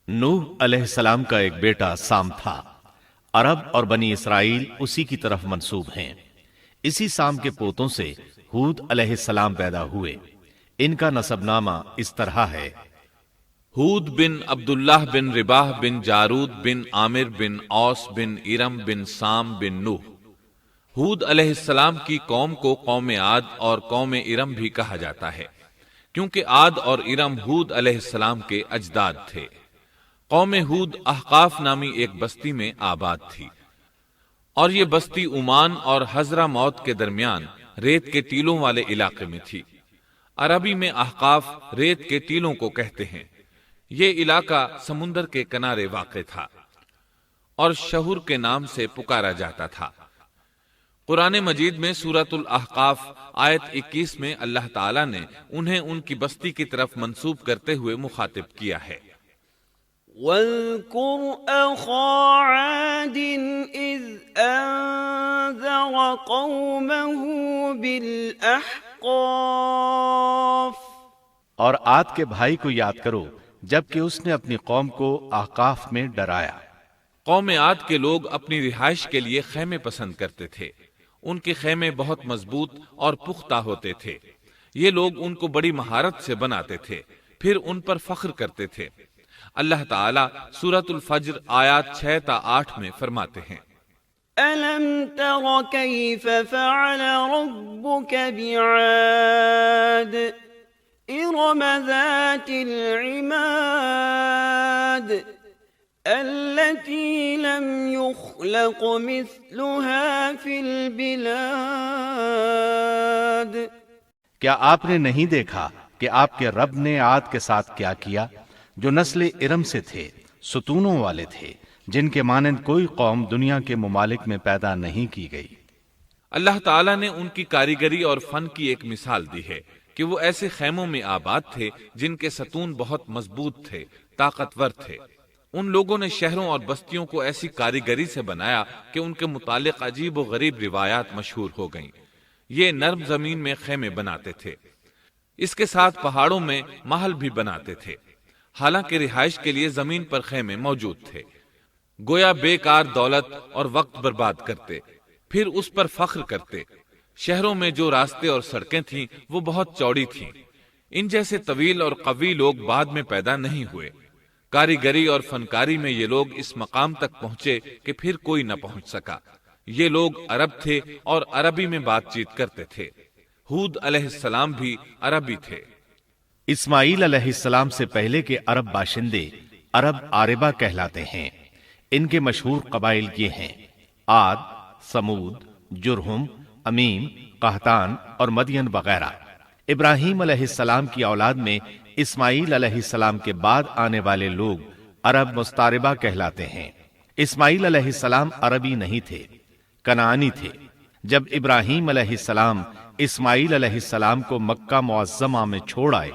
نوح علیہ السلام کا ایک بیٹا سام تھا۔ عرب اور بنی اسرائیل اسی کی طرف منسوب ہیں۔ اسی سام کے پوتوں سے ہود علیہ السلام پیدا ہوئے۔ ان کا نسب نامہ اس طرح ہے: ہود بن عبداللہ بن رباح بن جارود بن عامر بن اوس بن ارم بن سام بن نوح۔ ہود علیہ السلام کی قوم کو قوم عاد اور قوم ارم بھی کہا جاتا ہے، کیونکہ عاد اور ارم ہود علیہ السلام کے اجداد تھے۔ قوم ہود احقاف نامی ایک بستی میں آباد تھی، اور یہ بستی عمان اور حضرہ موت کے درمیان ریت کے ٹیلوں والے علاقے میں تھی۔ عربی میں احقاف ریت کے ٹیلوں کو کہتے ہیں۔ یہ علاقہ سمندر کے کنارے واقع تھا اور شہر کے نام سے پکارا جاتا تھا۔ قرآن مجید میں سورۃ الاحقاف آیت 21 میں اللہ تعالیٰ نے انہیں ان کی بستی کی طرف منسوب کرتے ہوئے مخاطب کیا ہے۔ وَاذْكُرْ أَخَا عَادٍ إِذْ أَنذَرَ قَوْمَهُ بِالْأَحْقَافِ۔ اور عاد کے بھائی کو یاد کرو جبکہ اس نے اپنی قوم کو احقاف میں ڈرایا۔ قوم عاد کے لوگ اپنی رہائش کے لیے خیمے پسند کرتے تھے۔ ان کے خیمے بہت مضبوط اور پختہ ہوتے تھے۔ یہ لوگ ان کو بڑی مہارت سے بناتے تھے، پھر ان پر فخر کرتے تھے۔ اللہ تعالیٰ سورۃ الفجر آیات 6 تا 8 میں فرماتے ہیں: أَلَمْ تَرَ كَيْفَ فَعَلَ رَبُّكَ بِعَادٍ إِرَمَ ذَاتِ الْعِمَادِ الَّتِي لَمْ يُخْلَقْ مِثْلُهَا فِي الْبِلَادِ۔ کیا آپ نے نہیں دیکھا کہ آپ کے رب نے عاد کے ساتھ کیا کیا، جو نسل ارم سے تھے، ستونوں والے تھے، جن کے مانند کوئی قوم دنیا کے ممالک میں پیدا نہیں کی گئی۔ اللہ تعالیٰ نے ان کی کاریگری اور فن کی ایک مثال دی ہے کہ وہ ایسے خیموں میں آباد تھے جن کے ستون بہت مضبوط تھے، طاقتور تھے۔ ان لوگوں نے شہروں اور بستیوں کو ایسی کاریگری سے بنایا کہ ان کے متعلق عجیب و غریب روایات مشہور ہو گئیں۔ یہ نرم زمین میں خیمے بناتے تھے، اس کے ساتھ پہاڑوں میں محل بھی بناتے تھے، حالانکہ رہائش کے لیے زمین پر خیمے موجود تھے۔ گویا بیکار دولت اور وقت برباد کرتے، پھر اس پر فخر کرتے۔ شہروں میں جو راستے اور سڑکیں تھیں وہ بہت چوڑی تھیں۔ ان جیسے طویل اور قوی لوگ بعد میں پیدا نہیں ہوئے۔ کاریگری اور فنکاری میں یہ لوگ اس مقام تک پہنچے کہ پھر کوئی نہ پہنچ سکا۔ یہ لوگ عرب تھے اور عربی میں بات چیت کرتے تھے۔ ہود علیہ السلام بھی عربی تھے۔ اسماعیل علیہ السلام سے پہلے کے عرب باشندے عرب عاربہ کہلاتے ہیں۔ ان کے مشہور قبائل یہ ہیں: عاد، سمود، جرہم، امیم، قحطان اور مدین وغیرہ۔ ابراہیم علیہ السلام کی اولاد میں اسماعیل علیہ السلام کے بعد آنے والے لوگ عرب مستعربہ کہلاتے ہیں۔ اسماعیل علیہ السلام عربی نہیں تھے، کنعانی تھے۔ جب ابراہیم علیہ السلام اسماعیل علیہ السلام کو مکہ معظمہ میں چھوڑ آئے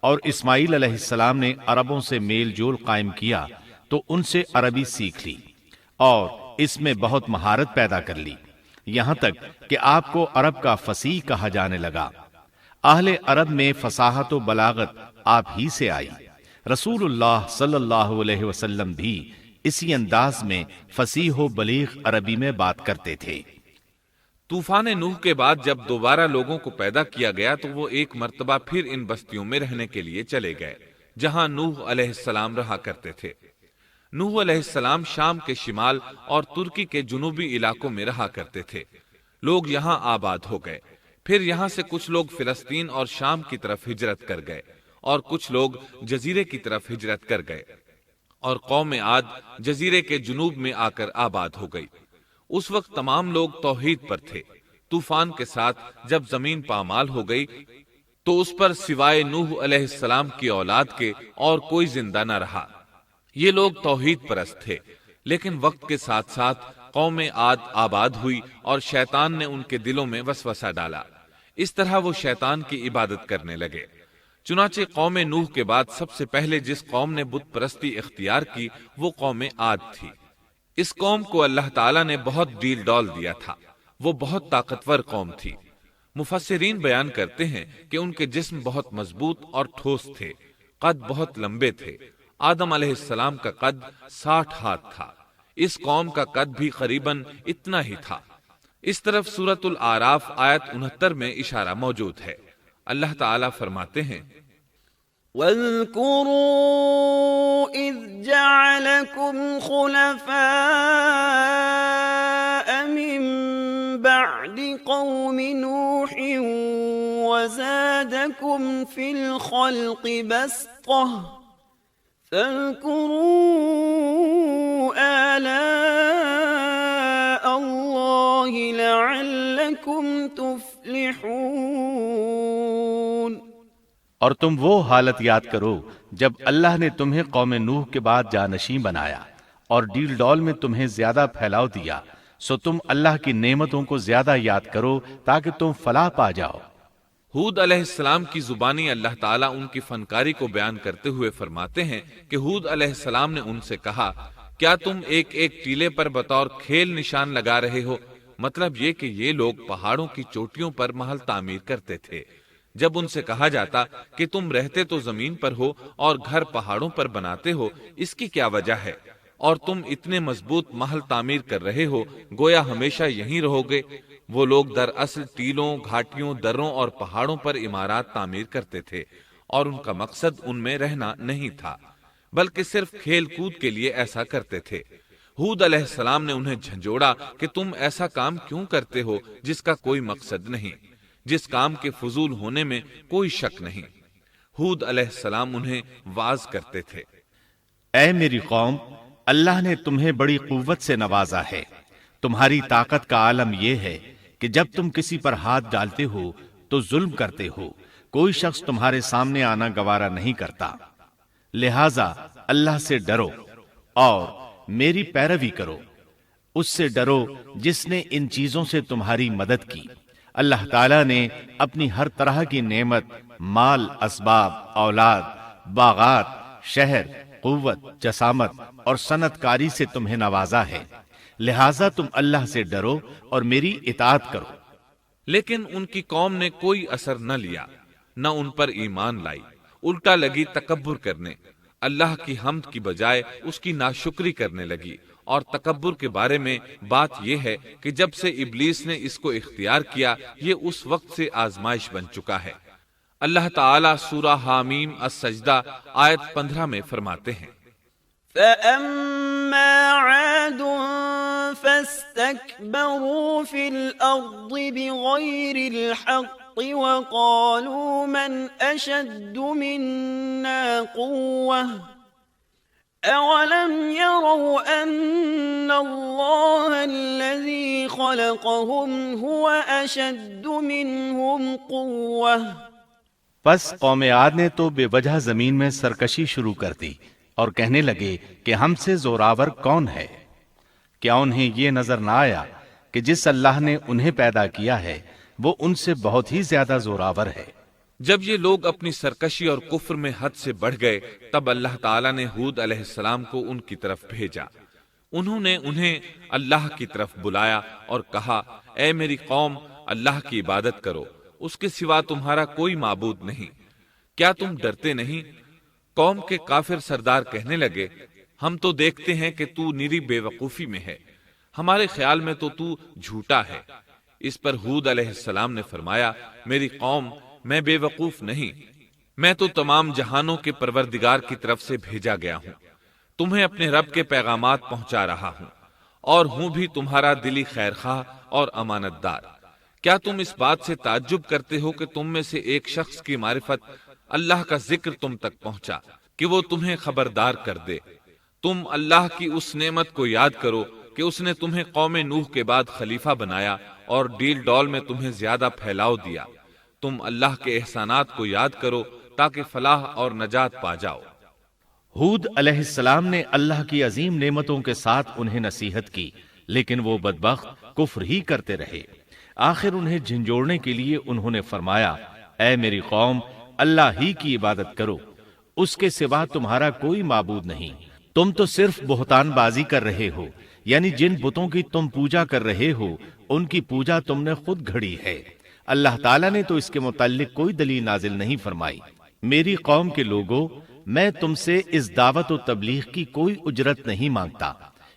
اور اسماعیل علیہ السلام نے عربوں سے میل جول قائم کیا تو ان سے عربی سیکھ لی اور اس میں بہت مہارت پیدا کر لی، یہاں تک کہ آپ کو عرب کا فصیح کہا جانے لگا۔ اہل عرب میں فصاحت و بلاغت آپ ہی سے آئی۔ رسول اللہ صلی اللہ علیہ وسلم بھی اسی انداز میں فصیح و بلیغ عربی میں بات کرتے تھے۔ طوفان نوح کے بعد جب دوبارہ لوگوں کو پیدا کیا گیا تو وہ ایک مرتبہ پھر ان بستیوں میں رہنے کے لیے چلے گئے جہاں نوح علیہ السلام رہا کرتے تھے۔ نوح علیہ السلام شام کے شمال اور ترکی کے جنوبی علاقوں میں رہا کرتے تھے۔ لوگ یہاں آباد ہو گئے، پھر یہاں سے کچھ لوگ فلسطین اور شام کی طرف ہجرت کر گئے اور کچھ لوگ جزیرے کی طرف ہجرت کر گئے، اور قوم عاد جزیرے کے جنوب میں آ کر آباد ہو گئی۔ اس وقت تمام لوگ توحید پر تھے۔ طوفان کے ساتھ جب زمین پامال ہو گئی تو اس پر سوائے نوح علیہ السلام کی اولاد کے اور کوئی زندہ نہ رہا۔ یہ لوگ توحید پرست تھے، لیکن وقت کے ساتھ ساتھ قوم عاد آباد ہوئی اور شیطان نے ان کے دلوں میں وسوسہ ڈالا۔ اس طرح وہ شیطان کی عبادت کرنے لگے۔ چنانچہ قوم نوح کے بعد سب سے پہلے جس قوم نے بت پرستی اختیار کی وہ قوم عاد تھی۔ اس قوم کو اللہ تعالیٰ نے بہت ڈیل ڈال دیا تھا۔ وہ بہت طاقتور قوم تھی۔ مفسرین بیان کرتے ہیں کہ ان کے جسم بہت مضبوط اور ٹھوس تھے، قد بہت لمبے تھے آدم علیہ السلام کا قد 60 ہاتھ تھا، اس قوم کا قد بھی قریباً اتنا ہی تھا۔ اس طرف سورۃ الاعراف آیت 69 میں اشارہ موجود ہے۔ اللہ تعالیٰ فرماتے ہیں وَاذْكُرُوا إِذْ جَعَلَكُمْ خُلَفَاءَ مِن بَعْدِ قَوْمِ نُوحٍ وَزَادَكُمْ فِي الْخَلْقِ بَسْطَةً فَاذْكُرُوا آلَاءَ اللَّهِ لَعَلَّكُمْ تُفْلِحُونَ۔ اور تم وہ حالت یاد کرو جب اللہ نے تمہیں قوم نوح کے بعد جانشین بنایا اور ڈیل ڈول میں تمہیں زیادہ پھیلاؤ دیا، سو تم اللہ کی نعمتوں کو زیادہ یاد کرو تاکہ تم فلاح پا جاؤ۔ ہود علیہ السلام کی زبانی اللہ تعالیٰ ان کی فنکاری کو بیان کرتے ہوئے فرماتے ہیں کہ ہود علیہ السلام نے ان سے کہا، کیا تم ایک ایک ٹیلے پر بطور کھیل نشان لگا رہے ہو؟ مطلب یہ کہ یہ لوگ پہاڑوں کی چوٹیوں پر محل تعمیر کرتے تھے۔ جب ان سے کہا جاتا کہ تم رہتے تو زمین پر ہو اور گھر پہاڑوں پر بناتے ہو، اس کی کیا وجہ ہے؟ اور تم اتنے مضبوط محل تعمیر کر رہے ہو، گویا ہمیشہ یہیں رہو گے۔ وہ لوگ دراصل ٹیلوں، گھاٹیوں، دروں اور پہاڑوں پر عمارات تعمیر کرتے تھے، اور ان کا مقصد ان میں رہنا نہیں تھا، بلکہ صرف کھیل کود کے لیے ایسا کرتے تھے۔ ہود علیہ السلام نے انہیں جھنجھوڑا کہ تم ایسا کام کیوں کرتے ہو جس کا کوئی مقصد نہیں، جس کام کے فضول ہونے میں کوئی شک نہیں۔ ہود علیہ السلام انہیں واعظ کرتے تھے، اے میری قوم، اللہ نے تمہیں بڑی قوت سے نوازا ہے۔ تمہاری طاقت کا عالم یہ ہے کہ جب تم کسی پر ہاتھ ڈالتے ہو تو ظلم کرتے ہو، کوئی شخص تمہارے سامنے آنا گوارا نہیں کرتا، لہذا اللہ سے ڈرو اور میری پیروی کرو۔ اس سے ڈرو جس نے ان چیزوں سے تمہاری مدد کی۔ اللہ تعالیٰ نے اپنی ہر طرح کی نعمت، مال، اسباب، اولاد، باغات، شہر، قوت، جسامت اور صنعت کاری سے تمہیں نوازا ہے، لہٰذا تم اللہ سے ڈرو اور میری اطاعت کرو۔ لیکن ان کی قوم نے کوئی اثر نہ لیا، نہ ان پر ایمان لائی، الٹا لگی تکبر کرنے، اللہ کی حمد کی بجائے اس کی ناشکری کرنے لگی۔ اور تکبر کے بارے میں بات یہ ہے کہ جب سے ابلیس نے اس کو اختیار کیا، یہ اس وقت سے آزمائش بن چکا ہے۔ اللہ تعالیٰ سورہ حامیم السجدہ آیت 15 میں فرماتے ہیں، فَأَمَّا عَادٌ فَاسْتَكْبَرُوا فِي الْأَرْضِ بِغَيْرِ الْحَقِّ وَقَالُوا مَنْ أَشَدُّ مِنَّا قُوَّةً أَوَلَمْ يَرَوْا أَنَّ اللَّهَ الَّذِي خَلَقَهُمْ هُوَ أَشَدُّ مِنْهُمْ قُوَّةً۔ پس قوم عاد نے تو بے وجہ زمین میں سرکشی شروع کر دی اور کہنے لگے کہ ہم سے زوراور کون ہے؟ کیا انہیں یہ نظر نہ آیا کہ جس اللہ نے انہیں پیدا کیا ہے وہ ان سے بہت ہی زیادہ زوراور ہے؟ جب یہ لوگ اپنی سرکشی اور کفر میں حد سے بڑھ گئے، تب اللہ تعالیٰ نے ہود علیہ السلام کو ان کی طرف بھیجا۔ انہوں نے انہیں اللہ کی طرف بلایا اور کہا، اے میری قوم، اللہ کی عبادت کرو، اس کے سوا تمہارا کوئی معبود نہیں۔ کیا تم ڈرتے نہیں؟ قوم کے کافر سردار کہنے لگے، ہم تو دیکھتے ہیں کہ تو نری بے وقوفی میں ہے، ہمارے خیال میں تو جھوٹا ہے۔ اس پر ہود علیہ السلام نے فرمایا، میری قوم، میں بے وقوف نہیں، میں تو تمام جہانوں کے پروردگار کی طرف سے بھیجا گیا ہوں، تمہیں اپنے رب کے پیغامات پہنچا رہا ہوں، اور ہوں بھی تمہارا دلی خیرخواہ اور امانت دار۔ کیا تم اس بات سے تعجب کرتے ہو کہ تم میں سے ایک شخص کی معرفت، اللہ کا ذکر تم تک پہنچا کہ وہ تمہیں خبردار کر دے؟ تم اللہ کی اس نعمت کو یاد کرو کہ اس نے تمہیں قوم نوح کے بعد خلیفہ بنایا اور ڈیل ڈول میں تمہیں زیادہ پھیلاؤ دیا۔ تم اللہ کے احسانات کو یاد کرو تاکہ فلاح اور نجات پا جاؤ۔ ہود علیہ السلام نے اللہ کی عظیم نعمتوں کے ساتھ انہیں نصیحت کی، لیکن وہ بدبخت کفر ہی کرتے رہے۔ آخر انہیں جھنجھوڑنے کے لیے انہوں نے فرمایا، اے میری قوم، اللہ ہی کی عبادت کرو، اس کے سوا تمہارا کوئی معبود نہیں۔ تم تو صرف بہتان بازی کر رہے ہو، یعنی جن بتوں کی تم پوجا کر رہے ہو ان کی پوجا تم نے خود گھڑی ہے۔ اللہ تعالیٰ نے تو اس کے متعلق کوئی دلیل نازل نہیں فرمائی۔ میری قوم کے لوگوں، میں تم سے اس دعوت و تبلیغ کی کوئی اجرت نہیں مانگتا،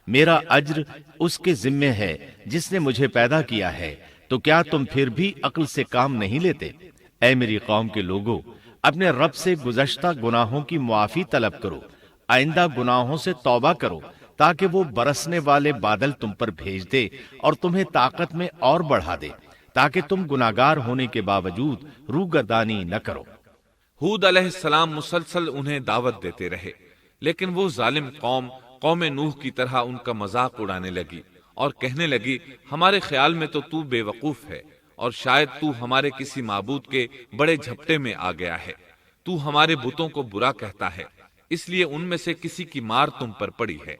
میرا اجر اس کے ذمے ہے جس نے مجھے پیدا کیا ہے، تو کیا تم پھر بھی عقل سے کام نہیں لیتے؟ اے میری قوم کے لوگوں، اپنے رب سے گزشتہ گناہوں کی معافی طلب کرو، آئندہ گناہوں سے توبہ کرو، تاکہ وہ برسنے والے بادل تم پر بھیج دے اور تمہیں طاقت میں اور بڑھا دے، تاکہ تم گناہگار ہونے کے باوجود روگردانی نہ کرو۔ ہود علیہ السلام مسلسل انہیں دعوت دیتے رہے، لیکن وہ ظالم قوم نوح کی طرح ان کا مذاق اڑانے لگی اور کہنے لگی، ہمارے خیال میں تو بے وقوف ہے اور شاید تو ہمارے کسی معبود کے بڑے جھپٹے میں آ گیا ہے، تو ہمارے بتوں کو برا کہتا ہے، اس لیے ان میں سے کسی کی مار تم پر پڑی ہے،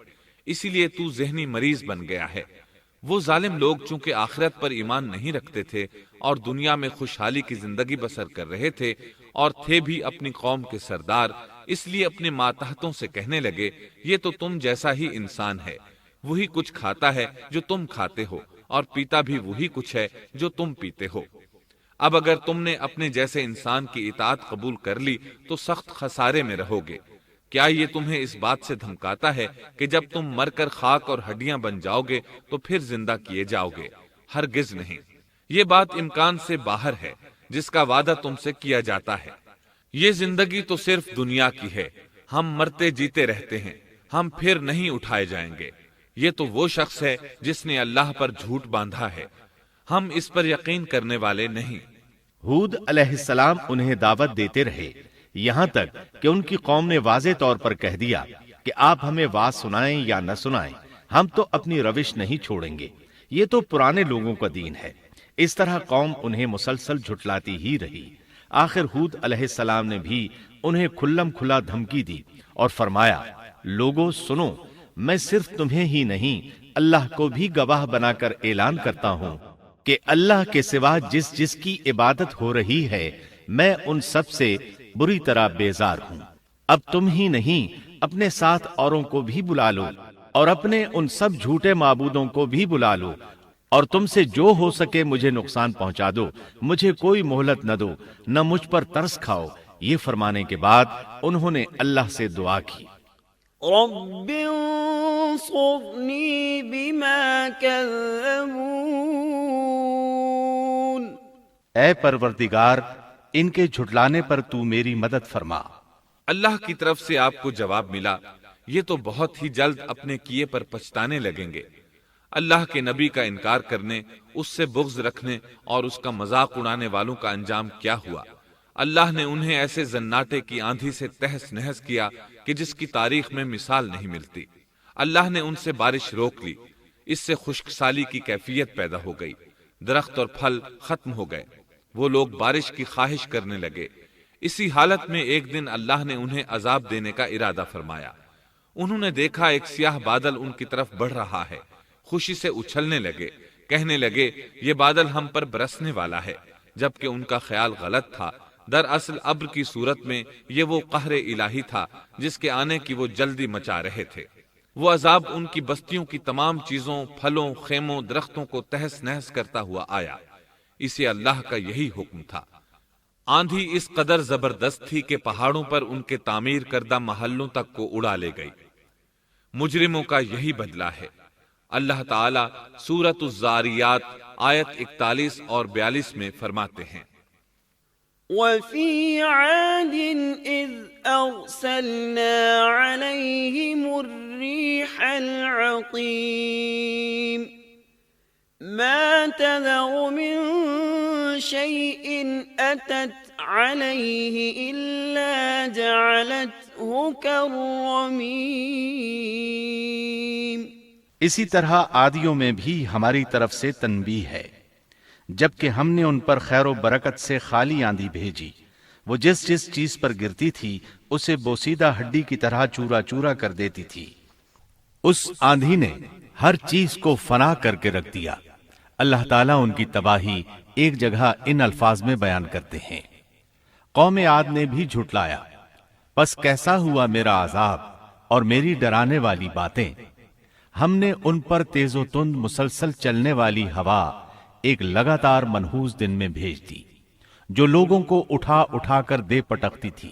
اسی لیے تو ذہنی مریض بن گیا ہے۔ وہ ظالم لوگ چونکہ آخرت پر ایمان نہیں رکھتے تھے اور دنیا میں خوشحالی کی زندگی بسر کر رہے تھے اور تھے بھی اپنی قوم کے سردار، اس لیے اپنے ماتحتوں سے کہنے لگے، یہ تو تم جیسا ہی انسان ہے، وہی کچھ کھاتا ہے جو تم کھاتے ہو اور پیتا بھی وہی کچھ ہے جو تم پیتے ہو۔ اب اگر تم نے اپنے جیسے انسان کی اطاعت قبول کر لی تو سخت خسارے میں رہو گے۔ کیا یہ تمہیں اس بات سے دھمکاتا ہے کہ جب تم مر کر خاک اور ہڈیاں بن جاؤ گے تو پھر زندہ کیے جاؤ گے؟ ہرگز نہیں، یہ بات امکان سے باہر ہے جس کا وعدہ تم سے کیا جاتا ہے۔ یہ زندگی تو صرف دنیا کی ہے، ہم مرتے جیتے رہتے ہیں، ہم پھر نہیں اٹھائے جائیں گے۔ یہ تو وہ شخص ہے جس نے اللہ پر جھوٹ باندھا ہے، ہم اس پر یقین کرنے والے نہیں۔ ہود علیہ السلام انہیں دعوت دیتے رہے، یہاں تک کہ ان کی قوم نے واضح طور پر کہہ دیا کہ آپ ہمیں واز سنائیں یا نہ سنائیں، ہم تو اپنی روش نہیں چھوڑیں گے، یہ تو پرانے لوگوں کا دین ہے۔ اس طرح قوم انہیں مسلسل جھٹلاتی ہی رہی۔ آخر ہود علیہ السلام نے بھی انہیں کھلم کھلا دھمکی دی اور فرمایا، لوگوں سنو، میں صرف تمہیں ہی نہیں اللہ کو بھی گواہ بنا کر اعلان کرتا ہوں کہ اللہ کے سوا جس کی عبادت ہو رہی ہے میں ان سب سے بری طرح بیزار ہوں۔ اب تم ہی نہیں اپنے ساتھ اوروں کو بھی بلا لو اور اپنے ان سب جھوٹے معبودوں کو بھی بلا لو، اور تم سے جو ہو سکے مجھے نقصان پہنچا دو، مجھے کوئی مہلت نہ دو، نہ مجھ پر ترس کھاؤ۔ یہ فرمانے کے بعد انہوں نے اللہ سے دعا کی، رب انصرنی بما کذبون، اے پروردگار ان کے جھٹلانے پر تو میری مدد فرما۔ اللہ کی طرف سے آپ کو جواب ملا، یہ تو بہت ہی جلد اپنے کیے پر پچھتانے لگیں گے۔ اللہ کے نبی کا انکار کرنے، اس سے بغض رکھنے اور اس کا مذاق اڑانے والوں کا انجام کیا ہوا؟ اللہ نے انہیں ایسے زناٹے کی آندھی سے تہس نہس کیا کہ جس کی تاریخ میں مثال نہیں ملتی۔ اللہ نے ان سے بارش روک لی، اس سے خشک سالی کی کیفیت پیدا ہو گئی، درخت اور پھل ختم ہو گئے، وہ لوگ بارش کی خواہش کرنے لگے۔ اسی حالت میں ایک دن اللہ نے انہیں عذاب دینے کا ارادہ فرمایا۔ انہوں نے دیکھا ایک سیاہ بادل ان کی طرف بڑھ رہا ہے، خوشی سے اچھلنے لگے، کہنے لگے یہ بادل ہم پر برسنے والا ہے، جبکہ ان کا خیال غلط تھا۔ دراصل ابر کی صورت میں یہ وہ قہر الہی تھا جس کے آنے کی وہ جلدی مچا رہے تھے۔ وہ عذاب ان کی بستیوں کی تمام چیزوں، پھلوں، خیموں، درختوں کو تہس نہس کرتا ہوا آیا۔ اسے اللہ کا یہی حکم تھا۔ آندھی اس قدر زبردست تھی کہ پہاڑوں پر ان کے تعمیر کردہ محلوں تک کو اڑا لے گئی۔ مجرموں کا یہی بدلہ ہے۔ اللہ تعالی سورۃ الزاریات آیت 41 اور 42 میں فرماتے ہیں، وَفِي عَادٍ إِذْ أَرْسَلْنَا عَلَيْهِمُ الرِّيحَ الْعَقِيمَ مَا تَذَرُ مِن شَيْءٍ أَتَتْ عَلَيْهِ إِلَّا جَعَلَتْهُ كَالرَّمِيمِ۔ اسی طرح عادیوں میں بھی ہماری طرف سے تنبیہ ہے، جبکہ ہم نے ان پر خیر و برکت سے خالی آندھی بھیجی، وہ جس چیز پر گرتی تھی اسے بوسیدہ ہڈی کی طرح چورا چورا کر دیتی تھی۔ اس آندھی نے ہر چیز کو فنا کر کے رکھ دیا۔ اللہ تعالیٰ ان کی تباہی ایک جگہ ان الفاظ میں بیان کرتے ہیں، قوم عاد نے بھی جھٹلایا، پس کیسا ہوا میرا عذاب اور میری ڈرانے والی باتیں۔ ہم نے ان پر تیز و تند مسلسل چلنے والی ہوا ایک لگاتار منحوس دن میں بھیج دی، جو لوگوں کو اٹھا اٹھا کر دے پٹکتی تھی۔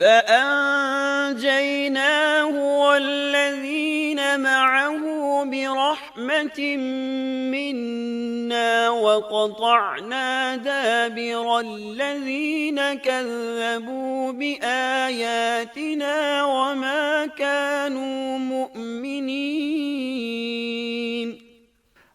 فأنجيناه والذين معه برحمة منا وقطعنا دابر الذين كذبوا بآياتنا وما كانوا مؤمنين۔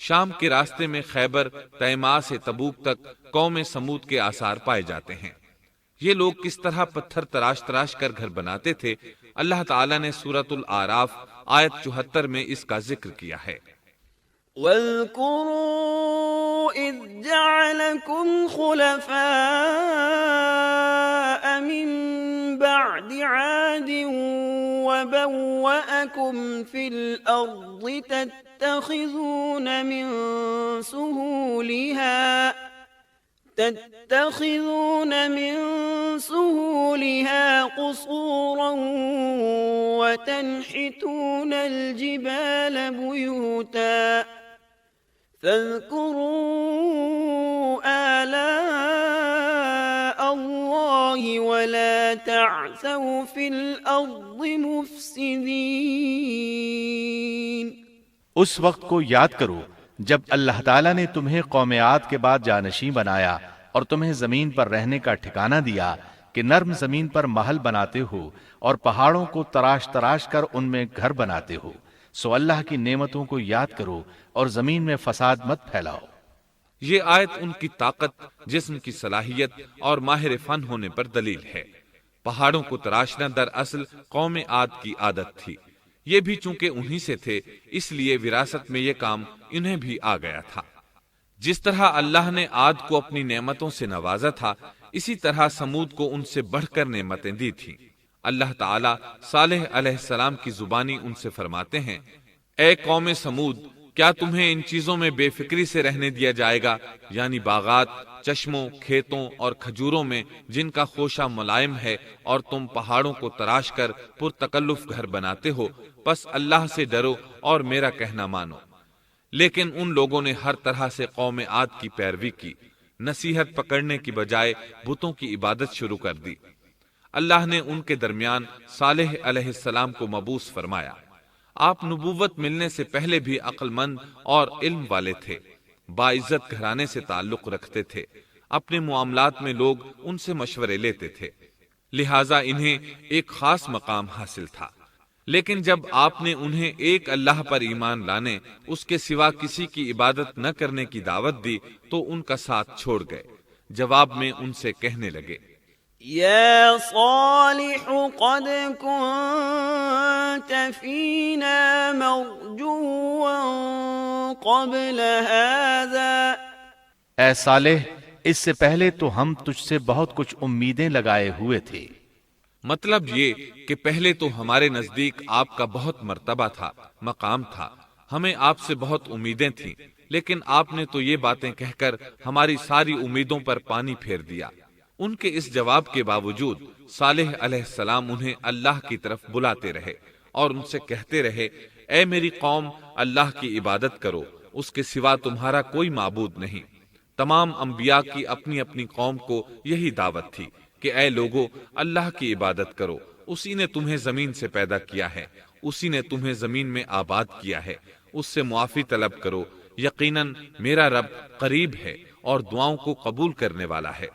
شام کے راستے میں خیبر، تیما سے تبوک تک قوم سمود کے آثار پائے جاتے ہیں۔ یہ لوگ کس طرح پتھر تراش تراش کر گھر بناتے تھے، اللہ تعالیٰ نے سورۃ الاعراف آیت 74 میں اس کا ذکر کیا ہے۔ واذكروا إذ جعلكم خلفاء من بعد عاد وبوأكم في الأرض تتخذون من سهولها قصورا وتنحتون الجبال بيوتا فاذكروا آلاء الله ولا تعثوا في الأرض مفسدين۔ اس وقت کو یاد کرو جب اللہ تعالیٰ نے تمہیں قوم عاد کے بعد جانشین بنایا اور تمہیں زمین پر رہنے کا ٹھکانہ دیا کہ نرم زمین پر محل بناتے ہو اور پہاڑوں کو تراش تراش کر ان میں گھر بناتے ہو، سو اللہ کی نعمتوں کو یاد کرو اور زمین میں فساد مت پھیلاؤ۔ یہ آیت ان کی طاقت، جسم کی صلاحیت اور ماہر فن ہونے پر دلیل ہے۔ پہاڑوں کو تراشنا دراصل قوم عاد کی عادت تھی۔ یہ بھی چونکہ انہی سے تھے، اس لیے وراثت میں یہ کام انہیں بھی آ گیا تھا۔ جس طرح اللہ نے عاد کو اپنی نعمتوں سے نوازا تھا، اسی طرح سمود کو ان سے بڑھ کر نعمتیں دی تھیں۔ اللہ تعالیٰ صالح علیہ السلام کی زبانی ان سے فرماتے ہیں، اے قوم سمود، کیا تمہیں ان چیزوں میں بے فکری سے رہنے دیا جائے گا، یعنی باغات، چشموں، کھیتوں اور کھجوروں میں جن کا خوشہ ملائم ہے، اور تم پہاڑوں کو تراش کر پرتکلف گھر بناتے ہو، پس اللہ سے ڈرو اور میرا کہنا مانو۔ لیکن ان لوگوں نے ہر طرح سے قوم عاد کی پیروی کی، نصیحت پکڑنے کی بجائے بتوں کی عبادت شروع کر دی۔ اللہ نے ان کے درمیان صالح علیہ السلام کو مبعوث فرمایا۔ آپ نبوت ملنے سے پہلے بھی عقل مند اور علم والے تھے، باعزت گھرانے سے تعلق رکھتے تھے، اپنے معاملات میں لوگ ان سے مشورے لیتے تھے، لہٰذا انہیں ایک خاص مقام حاصل تھا۔ لیکن جب آپ نے انہیں ایک اللہ پر ایمان لانے، اس کے سوا کسی کی عبادت نہ کرنے کی دعوت دی تو ان کا ساتھ چھوڑ گئے۔ جواب میں ان سے کہنے لگے، يا صالح قد كنت فينا مرجوا قبل هذا۔ اے صالح، اس سے پہلے تو ہم تجھ سے بہت کچھ امیدیں لگائے ہوئے تھے۔ مطلب یہ کہ پہلے تو ہمارے نزدیک آپ کا بہت مرتبہ تھا، مقام تھا، ہمیں آپ سے بہت امیدیں تھیں، لیکن آپ نے تو یہ باتیں کہہ کر ہماری ساری امیدوں پر پانی پھیر دیا۔ ان کے اس جواب کے باوجود صالح علیہ السلام انہیں اللہ کی طرف بلاتے رہے اور ان سے کہتے رہے، اے میری قوم، اللہ کی عبادت کرو، اس کے سوا تمہارا کوئی معبود نہیں۔ تمام انبیاء کی اپنی اپنی قوم کو یہی دعوت تھی کہ اے لوگو، اللہ کی عبادت کرو، اسی نے تمہیں زمین سے پیدا کیا ہے، اسی نے تمہیں زمین میں آباد کیا ہے، اس سے معافی طلب کرو، یقیناً میرا رب قریب ہے اور دعاؤں کو قبول کرنے والا ہے۔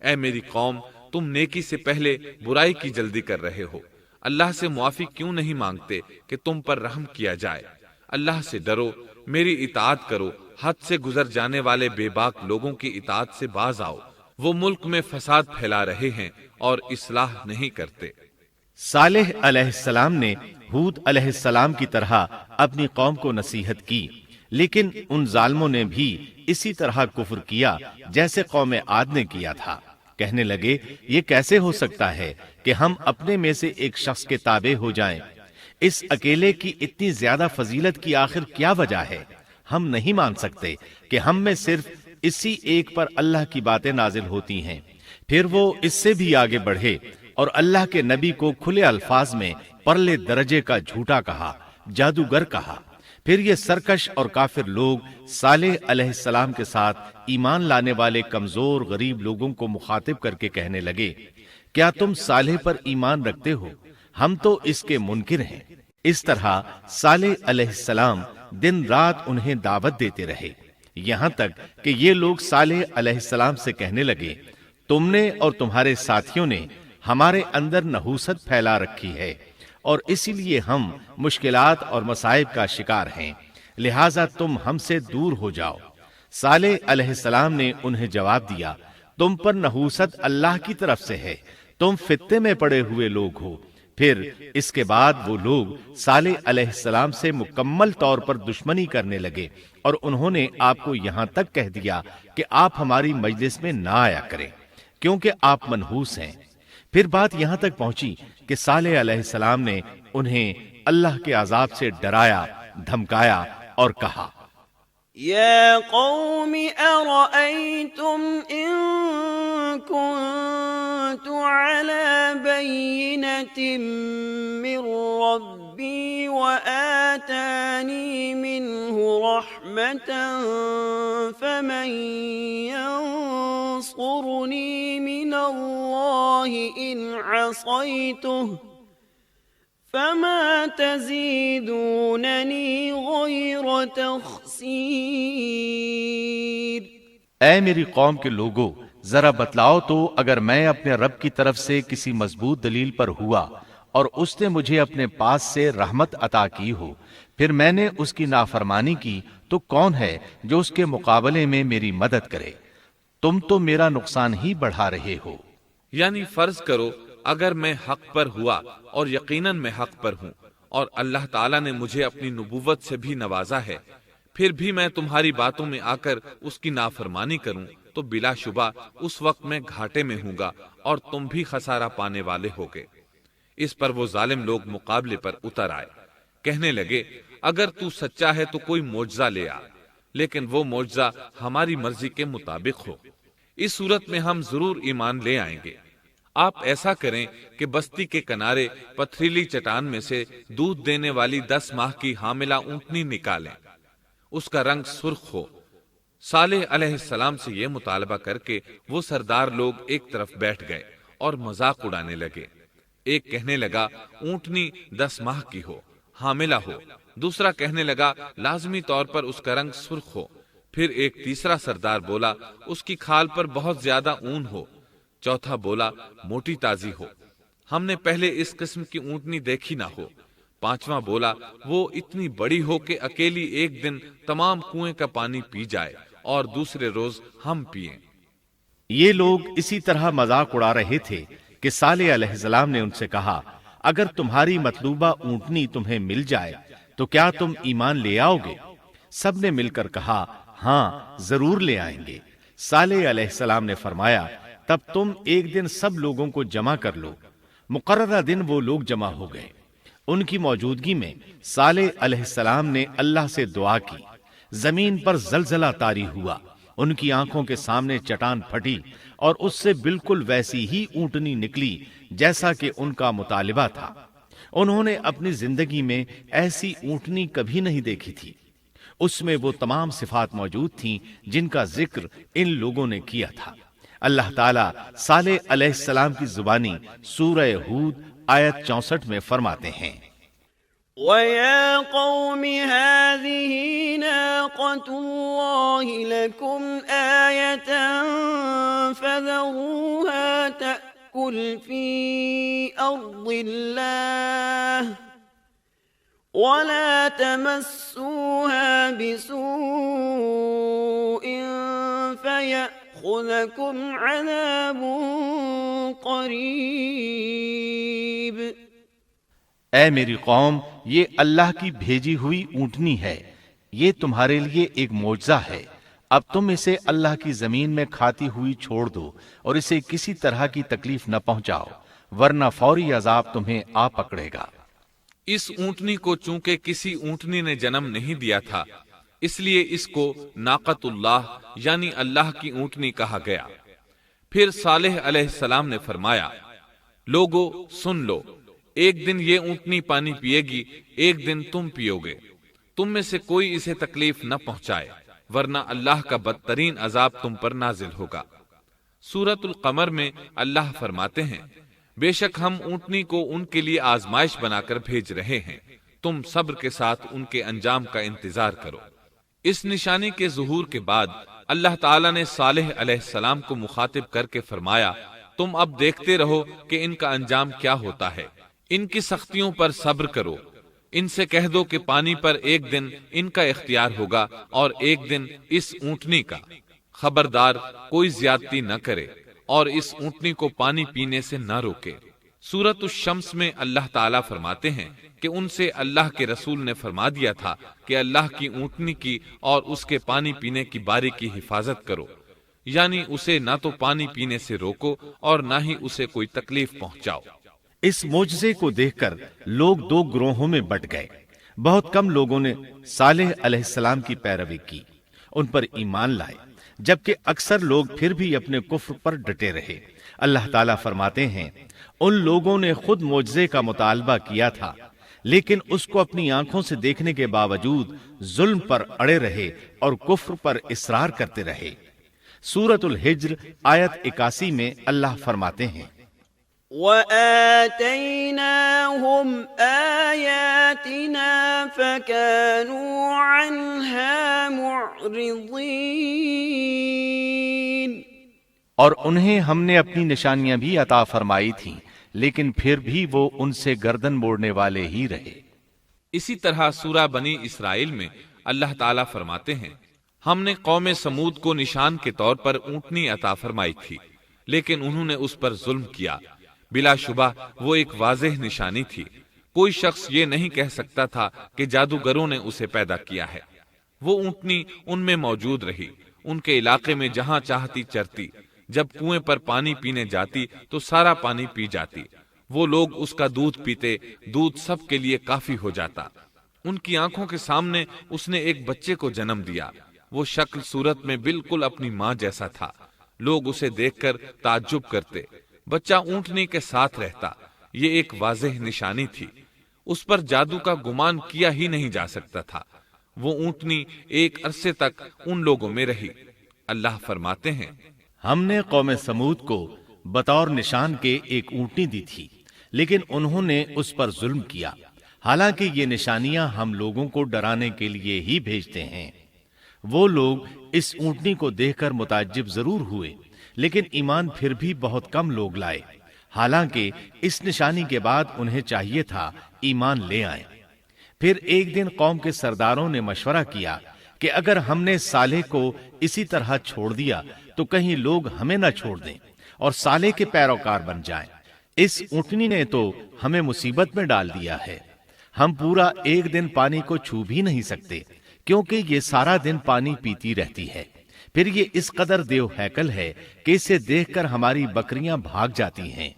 اے میری قوم، تم نیکی سے پہلے برائی کی جلدی کر رہے ہو، اللہ سے معافی کیوں نہیں مانگتے کہ تم پر رحم کیا جائے؟ اللہ سے ڈرو، میری اطاعت کرو، حد سے گزر جانے والے بے باک لوگوں کی اطاعت سے باز آؤ، وہ ملک میں فساد پھیلا رہے ہیں اور اصلاح نہیں کرتے۔ صالح علیہ السلام نے ہود علیہ السلام کی طرح اپنی قوم کو نصیحت کی، لیکن ان ظالموں نے بھی اسی طرح کفر کیا جیسے قوم عاد نے کیا تھا۔ کہنے لگے، یہ کیسے ہو سکتا ہے کہ ہم اپنے میں سے ایک شخص کے تابع ہو جائیں؟ اس اکیلے کی اتنی زیادہ فضیلت کی آخر کیا وجہ ہے؟ ہم نہیں مان سکتے کہ ہم میں صرف اسی ایک پر اللہ کی باتیں نازل ہوتی ہیں۔ پھر وہ اس سے بھی آگے بڑھے اور اللہ کے نبی کو کھلے الفاظ میں پرلے درجے کا جھوٹا کہا، جادوگر کہا۔ پھر یہ سرکش اور کافر لوگ صالح علیہ السلام کے ساتھ ایمان لانے والے کمزور غریب لوگوں کو مخاطب کر کے کہنے لگے، کیا تم صالح پر ایمان رکھتے ہو؟ ہم تو اس کے منکر ہیں۔ اس طرح صالح علیہ السلام دن رات انہیں دعوت دیتے رہے، یہاں تک کہ یہ لوگ صالح علیہ السلام سے کہنے لگے، تم نے اور تمہارے ساتھیوں نے ہمارے اندر نحوست پھیلا رکھی ہے اور اسی لیے ہم مشکلات اور مصائب کا شکار ہیں۔ لہذا تم ہم سے دور ہو جاؤ۔ صالح علیہ السلام نے انہیں جواب دیا، تم پر نحوست اللہ کی طرف سے ہے، تم فتنے میں پڑے ہوئے لوگ ہو۔ پھر اس کے بعد وہ لوگ صالح علیہ السلام سے مکمل طور پر دشمنی کرنے لگے، اور انہوں نے آپ کو یہاں تک کہہ دیا کہ آپ ہماری مجلس میں نہ آیا کریں کیونکہ آپ منحوس ہیں۔ پھر بات یہاں تک پہنچی کہ صالح علیہ السلام نے انہیں اللہ کے عذاب سے ڈرایا، دھمکایا اور کہا، يا قوم أرأيتم إن كنت على بينة من ربي وآتاني منه رحمة فمن ينصرني من الله إن عصيته فما تزيدونني غير تخسير۔ اے میری قوم کے لوگو، ذرا بتلاؤ تو اگر میں اپنے رب کی طرف سے کسی مضبوط دلیل پر ہوا اور اس نے مجھے اپنے پاس سے رحمت عطا کی ہو، پھر میں نے اس کی نافرمانی کی، تو کون ہے جو اس کے مقابلے میں میری مدد کرے؟ تم تو میرا نقصان ہی بڑھا رہے ہو۔ یعنی فرض کرو اگر میں حق پر ہوا اور یقیناً میں حق پر ہوں اور اللہ تعالیٰ نے مجھے اپنی نبوت سے بھی نوازا ہے، پھر بھی میں تمہاری باتوں میں آ کر اس کی نافرمانی کروں تو بلا شبہ اس وقت میں گھاٹے میں ہوں گا اور تم بھی خسارہ پانے والے ہوگے۔ اس پر وہ ظالم لوگ مقابلے پر اتر آئے، کہنے لگے اگر تو سچا ہے تو کوئی معجزہ لے آ، لیکن وہ معجزہ ہماری مرضی کے مطابق ہو، اس صورت میں ہم ضرور ایمان لے آئیں گے۔ آپ ایسا کریں کہ بستی کے کنارے پتھریلی چٹان میں سے دودھ دینے والی 10 ماہ کی حاملہ اونٹنی نکالیں، اس کا رنگ سرخ ہو۔ صالح علیہ السلام سے یہ مطالبہ کر کے وہ سردار لوگ ایک طرف بیٹھ گئے اور مذاق اڑانے لگے۔ ایک کہنے لگا اونٹنی 10 ماہ کی ہو، حاملہ ہو، دوسرا کہنے لگا لازمی طور پر اس کا رنگ سرخ ہو، پھر ایک تیسرا سردار بولا اس کی کھال پر بہت زیادہ اون ہو، چوتھا بولا موٹی تازی ہو، ہم نے پہلے اس قسم کی اونٹنی دیکھی نہ ہو، پانچواں بولا وہ اتنی بڑی ہو کہ اکیلی ایک دن تمام کنویں کا پانی پی جائے اور دوسرے روز ہم پئیں۔ یہ لوگ اسی طرح مذاق اڑا رہے تھے کہ صالح علیہ السلام نے ان سے کہا، اگر تمہاری مطلوبہ اونٹنی تمہیں مل جائے تو کیا تم ایمان لے آؤ گے؟ سب نے مل کر کہا، ہاں ضرور لے آئیں گے۔ صالح علیہ السلام نے فرمایا، تب تم ایک دن سب لوگوں کو جمع کر لو۔ مقررہ دن وہ لوگ جمع ہو گئے۔ ان کی موجودگی میں صالح علیہ السلام نے اللہ سے دعا کی، زمین پر زلزلہ طاری ہوا، ان کی آنکھوں کے سامنے چٹان پھٹی اور اس سے بالکل ویسی ہی اونٹنی نکلی جیسا کہ ان کا مطالبہ تھا۔ انہوں نے اپنی زندگی میں ایسی اونٹنی کبھی نہیں دیکھی تھی۔ اس میں وہ تمام صفات موجود تھیں جن کا ذکر ان لوگوں نے کیا تھا۔ اللہ تعالیٰ صالح علیہ السلام کی زبانی سورہ ہود آیت 64 میں فرماتے ہیں، وَيَا قَوْمِ هَٰذِهِ نَاقَةُ اللَّهِ لَكُمْ آيَةً فَذَرُوهَا تَأْكُلْ فِي أَرْضِ اللَّهِ وَلَا تَمَسُّوهَا بِسُوءٍ فَيَأْخُذَكُمْ عَذَابٌ قَرِيبٌ۔ اے میری قوم، یہ اللہ کی بھیجی ہوئی اونٹنی ہے، یہ تمہارے لیے ایک معجزہ ہے۔ اب تم اسے اللہ کی زمین میں کھاتی ہوئی چھوڑ دو اور اسے کسی طرح کی تکلیف نہ پہنچاؤ، ورنہ فوری عذاب تمہیں آ پکڑے گا۔ اس اونٹنی کو چونکہ کسی اونٹنی نے جنم نہیں دیا تھا، اس لیے اس کو ناقۃ اللہ یعنی اللہ کی اونٹنی کہا گیا۔ پھر صالح علیہ السلام نے فرمایا، لوگو سن لو، ایک دن یہ اونٹنی پانی پیے گی، ایک دن تم پیو گے، تم میں سے کوئی اسے تکلیف نہ پہنچائے، ورنہ اللہ کا بدترین عذاب تم پر نازل ہوگا۔ سورۃ القمر میں اللہ فرماتے ہیں، بے شک ہم اونٹنی کو ان کے لیے آزمائش بنا کر بھیج رہے ہیں، تم صبر کے ساتھ ان کے انجام کا انتظار کرو۔ اس نشانی کے ظہور کے بعد اللہ تعالیٰ نے صالح علیہ السلام کو مخاطب کر کے فرمایا، تم اب دیکھتے رہو کہ ان کا انجام کیا ہوتا ہے، ان کی سختیوں پر صبر کرو، ان سے کہہ دو کہ پانی پر ایک دن ان کا اختیار ہوگا اور ایک دن اس اونٹنی کا، خبردار کوئی زیادتی نہ کرے اور اس اونٹنی کو پانی پینے سے نہ روکے۔ سورۃ الشمس میں اللہ تعالیٰ فرماتے ہیں کہ ان سے اللہ کے رسول نے فرما دیا تھا کہ اللہ کی اونٹنی کی اور اس کے پانی پینے کی باری کی حفاظت کرو، یعنی اسے نہ تو پانی پینے سے روکو اور نہ ہی اسے کوئی تکلیف پہنچاؤ۔ اس معجزے کو دیکھ کر لوگ دو گروہوں میں بٹ گئے۔ بہت کم لوگوں نے صالح علیہ السلام کی پیروی کی، ان پر ایمان لائے، جبکہ اکثر لوگ پھر بھی اپنے کفر پر ڈٹے رہے۔ اللہ تعالیٰ فرماتے ہیں ان لوگوں نے خود معجزے کا مطالبہ کیا تھا، لیکن اس کو اپنی آنکھوں سے دیکھنے کے باوجود ظلم پر اڑے رہے اور کفر پر اصرار کرتے رہے۔ سورۃ الحجر آیت 81 میں اللہ فرماتے ہیں وَآتَيْنَاهُمْ آيَاتِنَا فَكَانُوا عَنْهَا مُعْرِضِينَ، اور انہیں ہم نے اپنی نشانیاں بھی عطا فرمائی تھیں، لیکن پھر بھی وہ ان سے گردن موڑنے والے ہی رہے۔ اسی طرح سورہ بنی اسرائیل میں اللہ تعالیٰ فرماتے ہیں ہم نے قوم سمود کو نشان کے طور پر اونٹنی عطا فرمائی تھی، لیکن انہوں نے اس پر ظلم کیا۔ بلا شبہ وہ ایک واضح نشانی تھی، کوئی شخص یہ نہیں کہہ سکتا تھا کہ جادوگروں نے اسے پیدا کیا ہے۔ وہ اونٹنی ان میں موجود رہی، ان کے علاقے میں جہاں چاہتی چرتی، جب کنویں پر پانی پینے جاتی تو سارا پانی پی جاتی۔ وہ لوگ اس کا دودھ پیتے، دودھ سب کے لیے کافی ہو جاتا۔ ان کی آنکھوں کے سامنے اس نے ایک بچے کو جنم دیا، وہ شکل صورت میں بالکل اپنی ماں جیسا تھا۔ لوگ اسے دیکھ کر تعجب کرتے۔ بچہ اونٹنی کے ساتھ رہتا، یہ ایک واضح نشانی تھی، اس پر جادو کا گمان کیا ہی نہیں جا سکتا تھا۔ وہ اونٹنی ایک عرصے تک ان لوگوں میں رہی۔ اللہ فرماتے ہیں ہم نے قوم سمود کو بطور نشان کے ایک اونٹنی دی تھی، لیکن انہوں نے اس پر ظلم کیا۔ حالانکہ یہ نشانیاں ہم لوگوں کو ڈرانے کے لیے ہی بھیجتے ہیں۔ وہ لوگ اس اونٹنی کو دیکھ کر متعجب ضرور ہوئے، لیکن ایمان پھر بھی بہت کم لوگ لائے، حالانکہ اس نشانی کے بعد انہیں چاہیے تھا ایمان لے آئیں۔ پھر ایک دن قوم کے سرداروں نے مشورہ کیا کہ اگر ہم نے صالح کو اسی طرح چھوڑ دیا تو کہیں لوگ ہمیں نہ چھوڑ دیں اور صالح کے پیروکار بن جائیں۔ اس اونٹنی نے تو ہمیں مصیبت میں ڈال دیا ہے، ہم پورا ایک دن پانی کو چھو بھی نہیں سکتے، کیونکہ یہ سارا دن پانی پیتی رہتی ہے۔ پھر یہ اس قدر دیو ہیکل ہے کہ اسے دیکھ کر ہماری بکریاں بھاگ جاتی ہیں،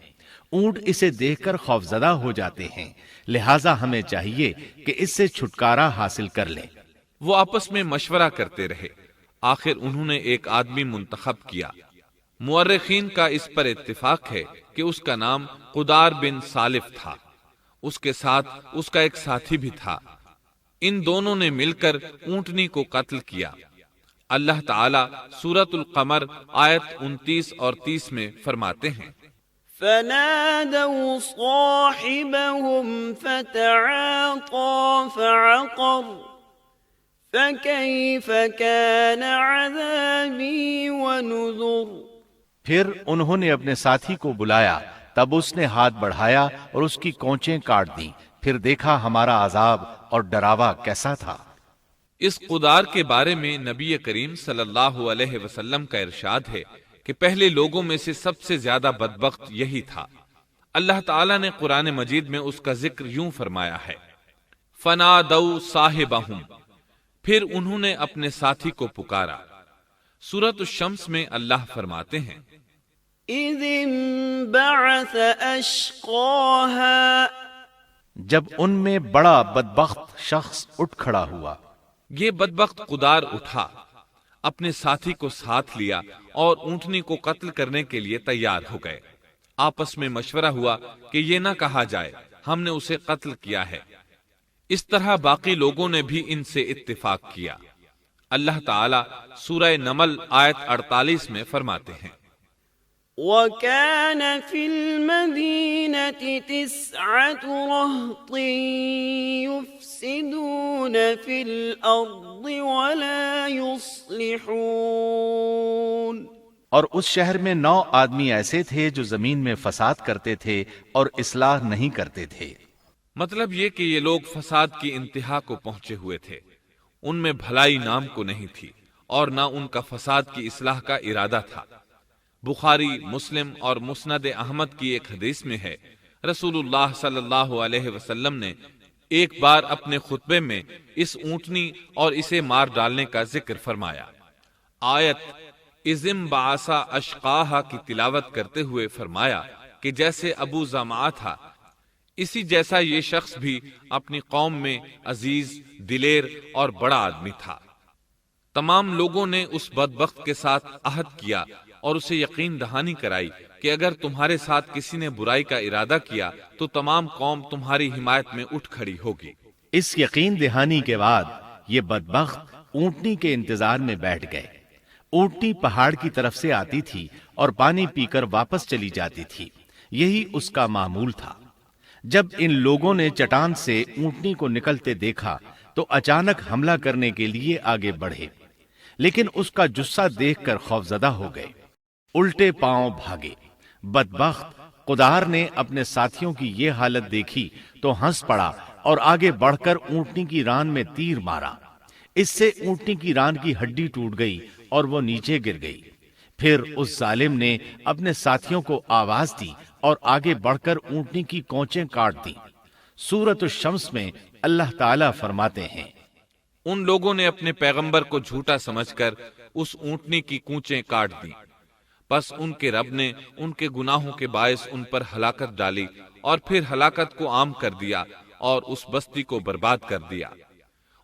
اونٹ اسے دیکھ کر خوفزدہ ہو جاتے ہیں، لہٰذا ہمیں چاہیے کہ اس سے چھٹکارا حاصل کر لیں۔ وہ آپس میں مشورہ کرتے رہے، آخر انہوں نے ایک آدمی منتخب کیا۔ مورخین کا اس پر اتفاق ہے کہ اس کا نام قدار بن سالف تھا، اس کے ساتھ اس کا ایک ساتھی بھی تھا۔ ان دونوں نے مل کر اونٹنی کو قتل کیا۔ اللہ تعالیٰ سورۃ القمر آیت 29 اور 30 میں فرماتے ہیں فنادوا صاحبهم فتعاطى فعقر فكيف كان عذابي ونذر۔ پھر انہوں نے اپنے ساتھی کو بلایا، تب اس نے ہاتھ بڑھایا اور اس کی کونچیں کاٹ دیں، پھر دیکھا ہمارا عذاب اور ڈراوا کیسا تھا۔ اس قدار کے بارے میں نبی کریم صلی اللہ علیہ وسلم کا ارشاد ہے کہ پہلے لوگوں میں سے سب سے زیادہ بدبخت یہی تھا۔ اللہ تعالیٰ نے قرآن مجید میں اس کا ذکر یوں فرمایا ہے فَنَادَوْا صَاحِبَهُمْ، پھر انہوں نے اپنے ساتھی کو پکارا۔ سورۃ الشمس میں اللہ فرماتے ہیں إِذِ انبَعَثَ أَشْقَاهَا، جب ان میں بڑا بدبخت شخص اٹھ کھڑا ہوا۔ یہ بدبخت قدار اٹھا، اپنے ساتھی کو ساتھ لیا اور اونٹنی کو قتل کرنے کے لیے تیار ہو گئے۔ آپس میں مشورہ ہوا کہ یہ نہ کہا جائے ہم نے اسے قتل کیا ہے۔ اس طرح باقی لوگوں نے بھی ان سے اتفاق کیا۔ اللہ تعالیٰ سورہ نمل آیت 48 میں فرماتے ہیں وَكَانَ فِي الْمَدِينَةِ 9 رَهْطٍ يُفْسِدُونَ فِي الْأَرْضِ وَلَا يُصْلِحُونَ، اور اس شہر میں 9 آدمی ایسے تھے جو زمین میں فساد کرتے تھے اور اصلاح نہیں کرتے تھے۔ مطلب یہ کہ یہ لوگ فساد کی انتہا کو پہنچے ہوئے تھے، ان میں بھلائی نام کو نہیں تھی اور نہ ان کا فساد کی اصلاح کا ارادہ تھا۔ بخاری، مسلم اور مسند احمد کی ایک حدیث میں ہے، رسول اللہ صلی اللہ علیہ وسلم نے ایک بار اپنے خطبے میں اس اونٹنی اور اسے مار ڈالنے کا ذکر فرمایا۔ آیت اذم بعثا اشقاہا کی تلاوت کرتے ہوئے فرمایا کہ جیسے ابو زمعہ تھا، اسی جیسا یہ شخص بھی اپنی قوم میں عزیز، دلیر اور بڑا آدمی تھا۔ تمام لوگوں نے اس بدبخت کے ساتھ عہد کیا اور اسے یقین دہانی کرائی کہ اگر تمہارے ساتھ کسی نے برائی کا ارادہ کیا تو تمام قوم تمہاری حمایت میں اٹھ کھڑی ہوگی۔ اس یقین دہانی کے بعد یہ بدبخت اونٹنی کے انتظار میں بیٹھ گئے۔ اونٹنی پہاڑ کی طرف سے آتی تھی اور پانی پی کر واپس چلی جاتی تھی، یہی اس کا معمول تھا۔ جب ان لوگوں نے چٹان سے اونٹنی کو نکلتے دیکھا تو اچانک حملہ کرنے کے لیے آگے بڑھے، لیکن اس کا جثہ دیکھ کر خوفزدہ ہو گئے، الٹے پاؤں بھاگے۔ بدبخت قدار نے اپنے ساتھیوں کی یہ حالت دیکھی تو ہنس پڑا اور آگے بڑھ کر اونٹنی کی ران میں تیر مارا۔ اس سے اونٹنی کی ران کی ہڈی ٹوٹ گئی اور وہ نیچے گر گئی۔ پھر اس ظالم نے اپنے ساتھیوں کو آواز دی اور آگے بڑھ کر اونٹنی کی کونچیں کاٹ دی۔ سورۃ الشمس میں اللہ تعالیٰ فرماتے ہیں، ان لوگوں نے اپنے پیغمبر کو جھوٹا سمجھ کر اس اونٹنی کی کونچیں کاٹ دی، پس ان کے رب نے ان کے گناہوں کے باعث ان پر ہلاکت ڈالی اور پھر ہلاکت کو عام کر دیا اور اس بستی کو برباد کر دیا۔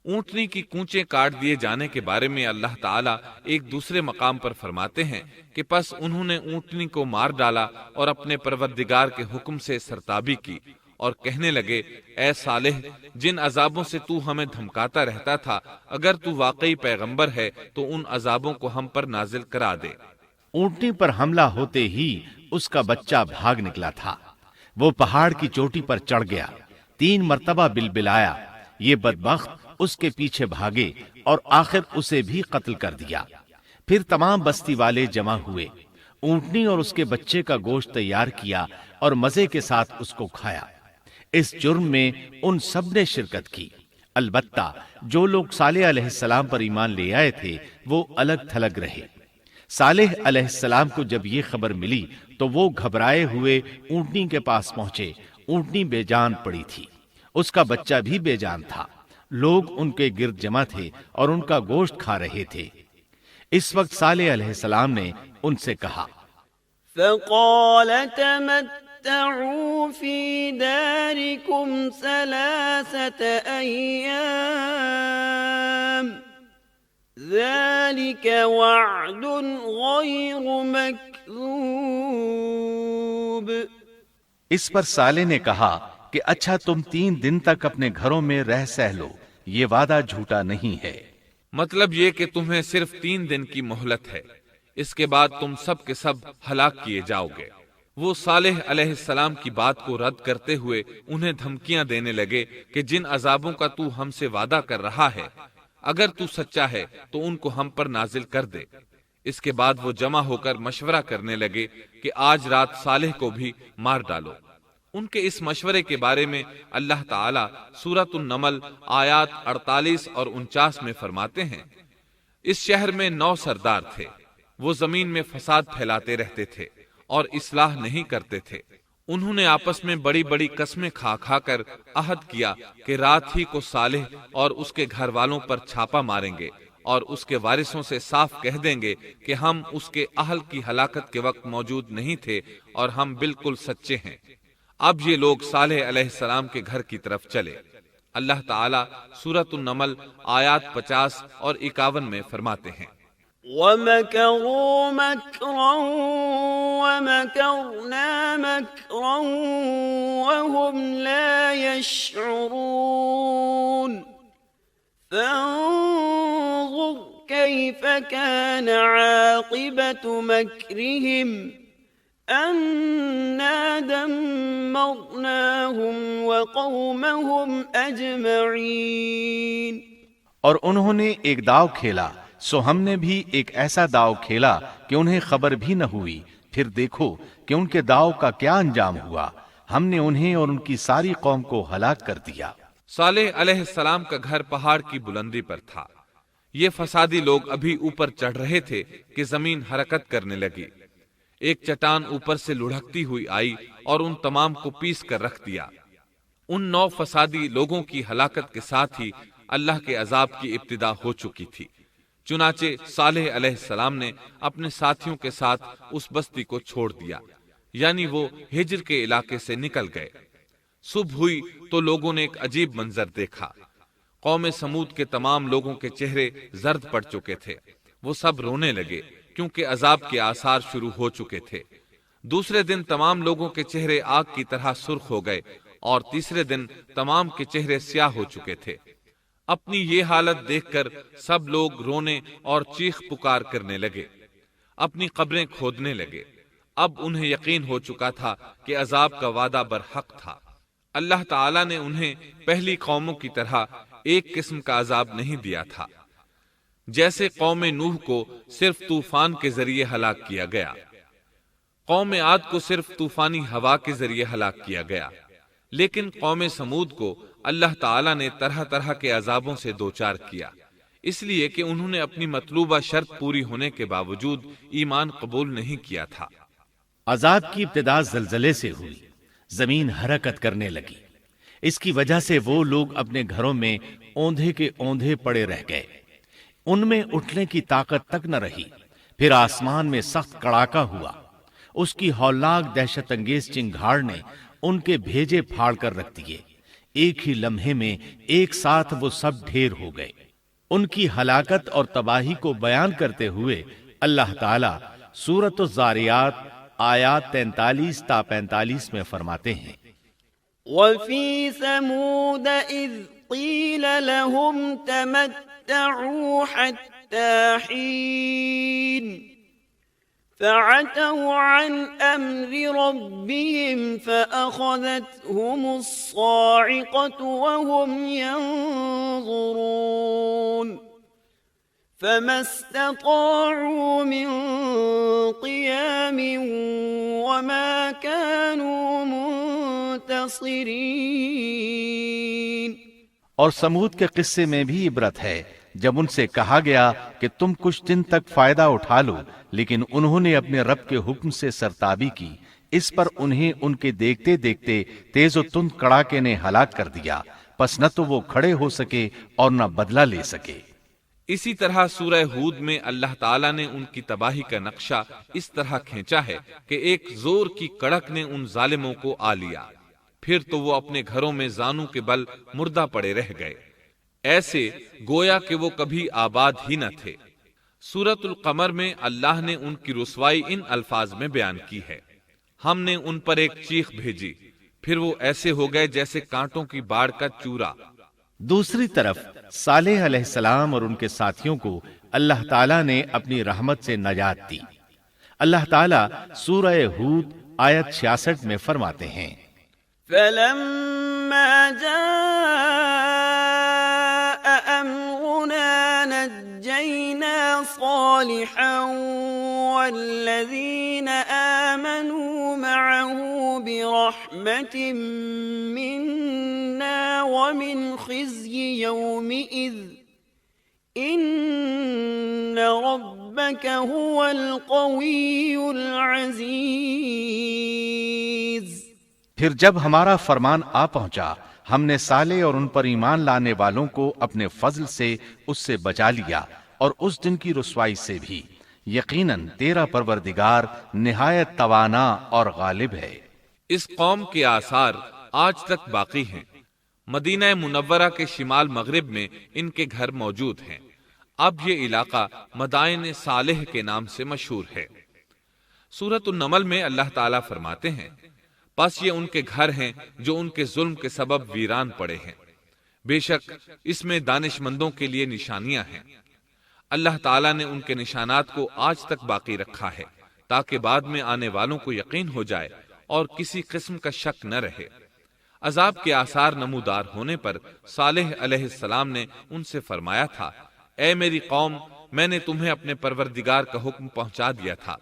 اونٹنی کی کونچیں کاٹ دیے جانے کے بارے میں اللہ تعالیٰ ایک دوسرے مقام پر فرماتے ہیں کہ پس انہوں نے اونٹنی کو مار ڈالا اور اپنے پروردگار کے حکم سے سرتابی کی اور کہنے لگے، اے صالح، جن عذابوں سے تو ہمیں دھمکاتا رہتا تھا، اگر تو واقعی پیغمبر ہے تو ان عذابوں کو ہم پر نازل کرا دے۔ اونٹنی پر حملہ ہوتے ہی اس کا بچہ بھاگ نکلا تھا۔ وہ پہاڑ کی چوٹی پر چڑھ گیا، 3 مرتبہ بلبلایا۔ یہ بدبخت اس کے پیچھے بھاگے اور آخر اسے بھی قتل کر دیا۔ پھر تمام بستی والے جمع ہوئے، اونٹنی اور اس کے بچے کا گوشت تیار کیا اور مزے کے ساتھ اس کو کھایا۔ اس جرم میں ان سب نے شرکت کی، البتہ جو لوگ صالح علیہ السلام پر ایمان لے آئے تھے وہ الگ تھلگ رہے۔ صالح علیہ السلام کو جب یہ خبر ملی تو وہ گھبرائے ہوئے اونٹنی کے پاس پہنچے۔ اونٹنی بے جان پڑی تھی، اس کا بچہ بھی بے جان تھا۔ لوگ ان کے گرد جمع تھے اور ان کا گوشت کھا رہے تھے۔ اس وقت صالح علیہ السلام نے ان سے کہا، فقال تمتعوا في داركم 3 أيام ذلك وعد غير مكذوب۔ اس پر صالح نے کہا کہ اچھا تم 3 دن تک اپنے گھروں میں رہ سہ لو، یہ وعدہ جھوٹا نہیں ہے۔ مطلب یہ کہ تمہیں صرف 3 دن کی مہلت ہے، اس کے بعد تم سب کے سب ہلاک کیے جاؤ گے۔ وہ صالح علیہ السلام کی بات کو رد کرتے ہوئے انہیں دھمکیاں دینے لگے کہ جن عذابوں کا تو ہم سے وعدہ کر رہا ہے، اگر تو سچا ہے تو ان کو ہم پر نازل کر دے۔ اس کے بعد وہ جمع ہو کر مشورہ کرنے لگے کہ آج رات صالح کو بھی مار ڈالو۔ ان کے اس مشورے کے بارے میں اللہ تعالیٰ سورۃ النمل آیات 48 اور 49 میں فرماتے ہیں، اس شہر میں 9 سردار تھے، وہ زمین میں فساد پھیلاتے رہتے تھے اور اصلاح نہیں کرتے تھے۔ انہوں نے آپس میں بڑی بڑی قسمیں کھا کھا کر عہد کیا کہ رات ہی کو صالح اور اس کے گھر والوں پر چھاپا ماریں گے اور اس کے وارثوں سے صاف کہہ دیں گے کہ ہم اس کے اہل کی ہلاکت کے وقت موجود نہیں تھے اور ہم بالکل سچے ہیں۔ اب یہ لوگ صالح علیہ السلام کے گھر کی طرف چلے۔ اللہ تعالیٰ سورۃ النمل آیات 50 اور 51 میں فرماتے ہیں، وَمَكَرُوا مَكْرًا وَمَكَرْنَا مَكْرًا وَهُمْ لَا يَشْعُرُونَ فَانظُرْ كَيْفَ كَانَ عَاقِبَةُ مَكْرِهِمْ أَنَّا دَمَّرْنَاهُمْ وَقَوْمَهُمْ أَجْمَعِينَ۔ اور انہوں نے ایک داؤ کھیلا، سو ہم نے بھی ایک ایسا داؤ کھیلا کہ انہیں خبر بھی نہ ہوئی۔ پھر دیکھو کہ ان کے داؤ کا کیا انجام ہوا، ہم نے انہیں اور ان کی ساری قوم کو ہلاک کر دیا۔ صالح علیہ السلام کا گھر پہاڑ کی بلندی پر تھا۔ یہ فسادی لوگ ابھی اوپر چڑھ رہے تھے کہ زمین حرکت کرنے لگی۔ ایک چٹان اوپر سے لڑھکتی ہوئی آئی اور ان تمام کو پیس کر رکھ دیا۔ ان 9 فسادی لوگوں کی ہلاکت کے ساتھ ہی اللہ کے عذاب کی ابتدا ہو چکی تھی۔ چنانچہ صالح علیہ السلام نے اپنے ساتھیوں کے ساتھ اس بستی کو چھوڑ دیا، یعنی وہ ہجر کے علاقے سے نکل گئے۔ صبح ہوئی تو لوگوں نے ایک عجیب منظر دیکھا۔ قوم سمود کے تمام لوگوں کے چہرے زرد پڑ چکے تھے۔ وہ سب رونے لگے کیونکہ عذاب کے آثار شروع ہو چکے تھے۔ دوسرے دن تمام لوگوں کے چہرے آگ کی طرح سرخ ہو گئے اور تیسرے دن تمام کے چہرے سیاہ ہو چکے تھے۔ اپنی یہ حالت دیکھ کر سب لوگ رونے اور چیخ پکار کرنے لگے، اپنی قبریں کھودنے لگے۔ اب انہیں یقین ہو چکا تھا کہ عذاب کا وعدہ برحق تھا۔ اللہ تعالیٰ نے انہیں پہلی قوموں کی طرح ایک قسم کا عذاب نہیں دیا تھا، جیسے قوم نوح کو صرف طوفان کے ذریعے ہلاک کیا گیا، قوم عاد کو صرف طوفانی ہوا کے ذریعے ہلاک کیا گیا، لیکن قوم سمود کو اللہ تعالیٰ نے طرح طرح کے عذابوں سے دوچار کیا، اس لیے کہ انہوں نے اپنی مطلوبہ شرط پوری ہونے کے باوجود ایمان قبول نہیں کیا تھا۔ عذاب کی ابتدا زلزلے سے ہوئی، زمین حرکت کرنے لگی۔ اس کی وجہ سے وہ لوگ اپنے گھروں میں اوندھے کے اوندھے پڑے رہ گئے، ان میں اٹھنے کی طاقت تک نہ رہی۔ پھر آسمان میں سخت کڑاکا ہوا، اس کی ہولناک دہشت انگیز چنگھاڑ نے ان کے بھیجے پھاڑ کر رکھ دیے۔ ایک ہی لمحے میں ایک ساتھ وہ سب ڈھیر ہو گئے۔ ان کی ہلاکت اور تباہی کو بیان کرتے ہوئے اللہ تعالی سورۃ الزاریات آیات 43 تا 45 میں فرماتے ہیں، وَفِي ثَمُودَ إِذْ قِيلَ لَهُمْ تَمَتَّعُوا حَتَّى حِينٍ فَعَتَوْا عَنْ أَمْرِ رَبِّهِمْ فَأَخَذَتْهُمُ الصَّاعِقَةُ وَهُمْ يَنظُرُونَ فَمَا اسْتَطَاعُوا مِنْ قِيَامٍ وَمَا كَانُوا مُنْتَصِرِينَ۔ اور سمود کے قصے میں بھی عبرت ہے، جب ان سے کہا گیا کہ تم کچھ دن تک فائدہ اٹھا لو، لیکن انہوں نے اپنے رب کے حکم سے سرتابی کی، اس پر انہیں ان کے دیکھتے دیکھتے تیز و تند کڑاکے نے ہلاک کر دیا، پس نہ تو وہ کھڑے ہو سکے اور نہ بدلہ لے سکے۔ اسی طرح سورہ ہود میں اللہ تعالیٰ نے ان کی تباہی کا نقشہ اس طرح کھینچا ہے کہ ایک زور کی کڑک نے ان ظالموں کو آ لیا، پھر تو وہ اپنے گھروں میں زانوں کے بل مردہ پڑے رہ گئے، ایسے گویا کہ وہ کبھی آباد ہی نہ تھے۔ سورۃ القمر میں اللہ نے ان کی رسوائی ان الفاظ میں بیان کی ہے، ہم نے ان پر ایک چیخ بھیجی، پھر وہ ایسے ہو گئے جیسے کانٹوں کی باڑ کا چورا۔ دوسری طرف صالح علیہ السلام اور ان کے ساتھیوں کو اللہ تعالیٰ نے اپنی رحمت سے نجات دی۔ اللہ تعالیٰ سورہ ہود آیت 66 میں فرماتے ہیں، فَلَمَّا جَاءَ أَمْرُنَا نَجَّيْنَا صَالِحًا وَالَّذِينَ آمَنُوا مَعَهُ بِرَحْمَةٍ مِنَّا وَمِنْ خِزْيِ يَوْمِئِذٍ إِنَّ رَبَّكَ هُوَ الْقَوِيُّ الْعَزِيزُ۔ پھر جب ہمارا فرمان آ پہنچا، ہم نے صالح اور ان پر ایمان لانے والوں کو اپنے فضل سے اس سے بچا لیا اور اس دن کی رسوائی سے بھی۔ یقیناً تیرا پروردگار نہایت توانا اور غالب ہے۔ اس قوم کے آثار آج تک باقی ہیں۔ مدینہ منورہ کے شمال مغرب میں ان کے گھر موجود ہیں۔ اب یہ علاقہ مدائن صالح کے نام سے مشہور ہے۔ سورۃ النمل میں اللہ تعالیٰ فرماتے ہیں، پس یہ ان کے گھر ہیں جو ان کے ظلم کے سبب ویران پڑے ہیں، بے شک اس میں دانش مندوں کے لیے نشانیاں ہیں۔ اللہ تعالیٰ نے ان کے نشانات کو آج تک باقی رکھا ہے تاکہ بعد میں آنے والوں کو یقین ہو جائے اور کسی قسم کا شک نہ رہے۔ عذاب کے آثار نمودار ہونے پر صالح علیہ السلام نے ان سے فرمایا تھا، اے میری قوم، میں نے تمہیں اپنے پروردگار کا حکم پہنچا دیا تھا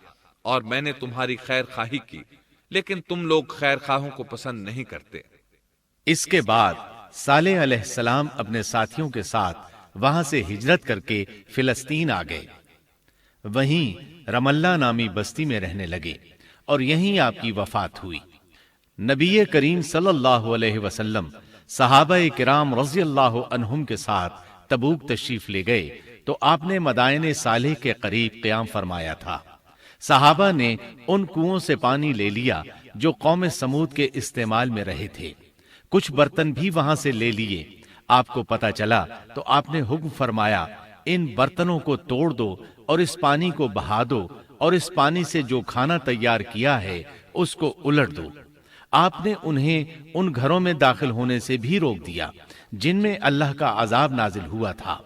اور میں نے تمہاری خیر خواہی کی، لیکن تم لوگ خیر خواہوں کو پسند نہیں کرتے۔ اس کے بعد صالح علیہ السلام اپنے ساتھیوں کے ساتھ وہاں سے ہجرت کر کے فلسطین آ گئے، وہیں رملہ نامی بستی میں رہنے لگے اور یہیں آپ کی وفات ہوئی۔ نبی کریم صلی اللہ علیہ وسلم صحابہ کرام رضی اللہ عنہم کے ساتھ تبوک تشریف لے گئے تو آپ نے مدائن صالح کے قریب قیام فرمایا تھا۔ صحابہ نے ان کنووں سے پانی لے لیا جو قوم سمود کے استعمال میں رہے تھے، کچھ برتن بھی وہاں سے لے لیے۔ آپ کو پتہ چلا تو آپ نے حکم فرمایا ان برتنوں کو توڑ دو اور اس پانی کو بہا دو اور اس پانی سے جو کھانا تیار کیا ہے اس کو الٹ دو۔ آپ نے انہیں ان گھروں میں داخل ہونے سے بھی روک دیا جن میں اللہ کا عذاب نازل ہوا تھا۔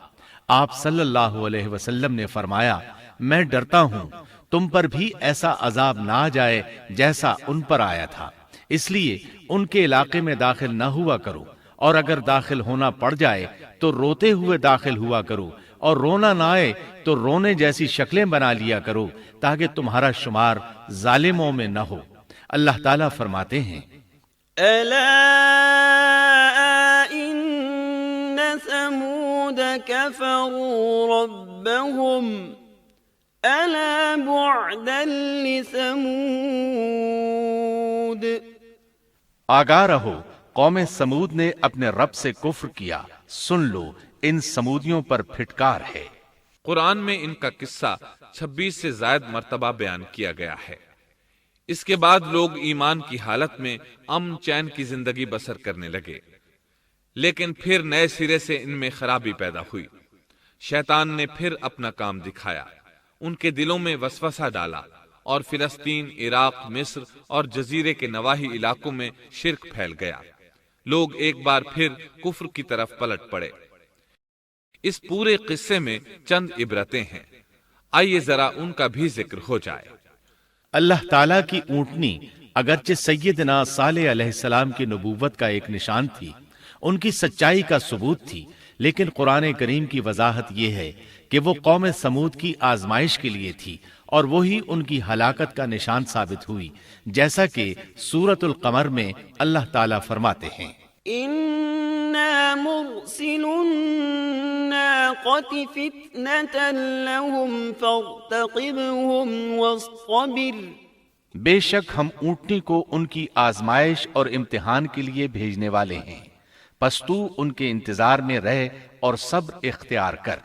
آپ صلی اللہ علیہ وسلم نے فرمایا، میں ڈرتا ہوں تم پر بھی ایسا عذاب نہ آ جائے جیسا ان پر آیا تھا، اس لیے ان کے علاقے میں داخل نہ ہوا کرو، اور اگر داخل ہونا پڑ جائے تو روتے ہوئے داخل ہوا کرو، اور رونا نہ آئے تو رونے جیسی شکلیں بنا لیا کرو تاکہ تمہارا شمار ظالموں میں نہ ہو۔ اللہ تعالیٰ فرماتے ہیں، ألا إن ثمود كفروا ربهم ألا بعدا لثمود۔ آگاہ رہو، قوم سمود نے اپنے رب سے کفر کیا، سن لو ان سمودیوں پر پھٹکار ہے۔ قرآن میں ان کا قصہ 26 سے زائد مرتبہ بیان کیا گیا ہے۔ اس کے بعد لوگ ایمان کی حالت میں امن چین کی زندگی بسر کرنے لگے، لیکن پھر نئے سرے سے ان میں خرابی پیدا ہوئی۔ شیطان نے پھر اپنا کام دکھایا، ان کے دلوں میں وسوسہ ڈالا، اور فلسطین، عراق، مصر اور جزیرے کے نواحی علاقوں میں شرک پھیل گیا۔ لوگ ایک بار پھر کفر کی طرف پلٹ پڑے۔ اس پورے قصے میں چند عبرتیں ہیں، آئیے ذرا ان کا بھی ذکر ہو جائے۔ اللہ تعالیٰ کی اونٹنی اگرچہ سیدنا صالح علیہ السلام کی نبوت کا ایک نشان تھی، ان کی سچائی کا ثبوت تھی، لیکن قرآن کریم کی وضاحت یہ ہے کہ وہ قوم سمود کی آزمائش کے لیے تھی، اور وہی ان کی ہلاکت کا نشان ثابت ہوئی، جیسا کہ سورۃ القمر میں اللہ تعالیٰ فرماتے ہیں، إنا مرسل الناقة فتنة لهم فارتقبهم واصطبر۔ بے شک ہم اونٹنی کو ان کی آزمائش اور امتحان کے لیے بھیجنے والے ہیں، پس تو ان کے انتظار میں رہ اور صبر اختیار کر۔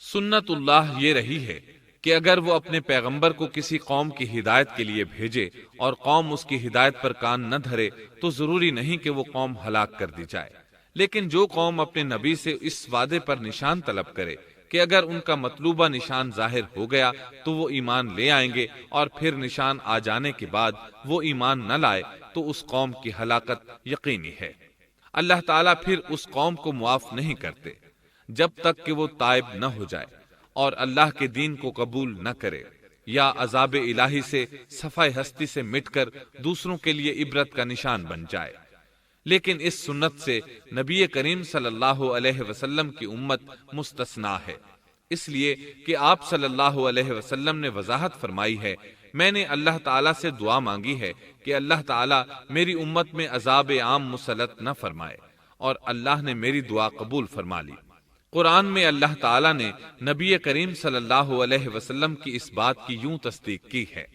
سنت اللہ یہ رہی ہے کہ اگر وہ اپنے پیغمبر کو کسی قوم کی ہدایت کے لیے بھیجے اور قوم اس کی ہدایت پر کان نہ دھرے تو ضروری نہیں کہ وہ قوم ہلاک کر دی جائے، لیکن جو قوم اپنے نبی سے اس وعدے پر نشان طلب کرے کہ اگر ان کا مطلوبہ نشان ظاہر ہو گیا تو وہ ایمان لے آئیں گے، اور پھر نشان آ جانے کے بعد وہ ایمان نہ لائے تو اس قوم کی ہلاکت یقینی ہے۔ اللہ تعالیٰ پھر اس قوم کو معاف نہیں کرتے جب تک کہ وہ تائب نہ ہو جائے اور اللہ کے دین کو قبول نہ کرے، یا عذاب الہی سے صفحہ ہستی سے مٹ کر دوسروں کے لیے عبرت کا نشان بن جائے۔ لیکن اس سنت سے نبی کریم صلی اللہ علیہ وسلم کی امت مستثنا ہے، اس لیے کہ آپ صلی اللہ علیہ وسلم نے وضاحت فرمائی ہے، میں نے اللہ تعالیٰ سے دعا مانگی ہے کہ اللہ تعالیٰ میری امت میں عذاب عام مسلط نہ فرمائے، اور اللہ نے میری دعا قبول فرما لی۔ قرآن میں اللہ تعالیٰ نے نبی کریم صلی اللہ علیہ وسلم کی اس بات کی یوں تصدیق کی ہے،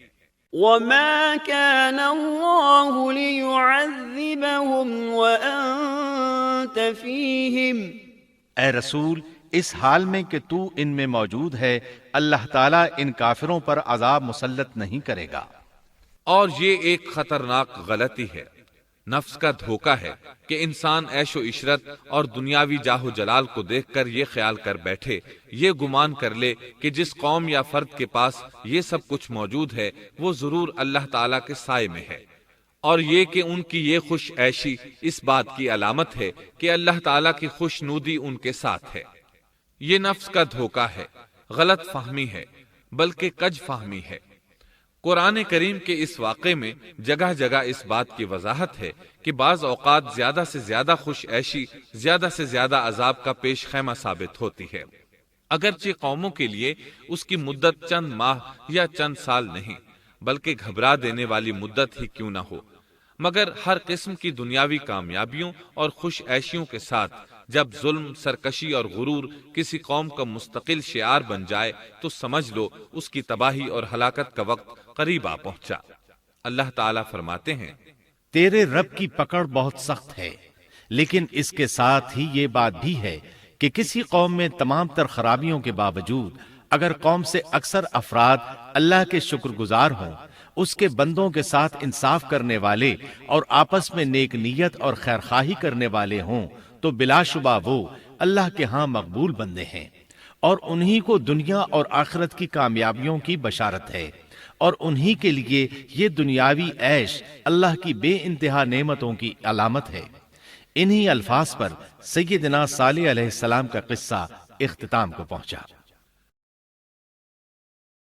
وَمَا كَانَ اللَّهُ لِيُعَذِّبَهُمْ وَأَنْتَ فِيهِمْ۔ اے رسول، اس حال میں کہ تو ان میں موجود ہے، اللہ تعالیٰ ان کافروں پر عذاب مسلط نہیں کرے گا۔ اور یہ ایک خطرناک غلطی ہے، نفس کا دھوکہ ہے کہ انسان عیش و عشرت اور دنیاوی جاہ و جلال کو دیکھ کر یہ خیال کر بیٹھے، یہ گمان کر لے کہ جس قوم یا فرد کے پاس یہ سب کچھ موجود ہے وہ ضرور اللہ تعالیٰ کے سائے میں ہے، اور یہ کہ ان کی یہ خوش عیشی اس بات کی علامت ہے کہ اللہ تعالیٰ کی خوشنودی ان کے ساتھ ہے۔ یہ نفس کا دھوکہ ہے، غلط فہمی ہے، بلکہ کج فہمی ہے۔ قرآن کریم کے اس واقعے میں جگہ جگہ اس بات کی وضاحت ہے کہ بعض اوقات زیادہ سے زیادہ خوش عیشی زیادہ سے زیادہ عذاب کا پیش خیمہ ثابت ہوتی ہے، اگرچہ قوموں کے لیے اس کی مدت چند ماہ یا چند سال نہیں بلکہ گھبرا دینے والی مدت ہی کیوں نہ ہو، مگر ہر قسم کی دنیاوی کامیابیوں اور خوش عیشیوں کے ساتھ جب ظلم، سرکشی اور غرور کسی قوم کا مستقل شعار بن جائے تو سمجھ لو اس کی تباہی اور ہلاکت کا وقت قریب آ پہنچا۔ اللہ تعالیٰ فرماتے ہیں، تیرے رب کی پکڑ بہت سخت ہے، لیکن اس کے ساتھ ہی یہ بات بھی ہے کہ کسی قوم میں تمام تر خرابیوں کے باوجود اگر قوم سے اکثر افراد اللہ کے شکر گزار ہوں، اس کے بندوں کے ساتھ انصاف کرنے والے اور آپس میں نیک نیت اور خیر خواہی کرنے والے ہوں، تو بلا شبہ وہ اللہ کے ہاں مقبول بندے ہیں، اور انہی کو دنیا اور آخرت کی کامیابیوں کی بشارت ہے، اور انہی کے لیے یہ دنیاوی عیش اللہ کی بے انتہا نعمتوں کی علامت ہے۔ انہی الفاظ پر سیدنا صالح علیہ السلام کا قصہ اختتام کو پہنچا۔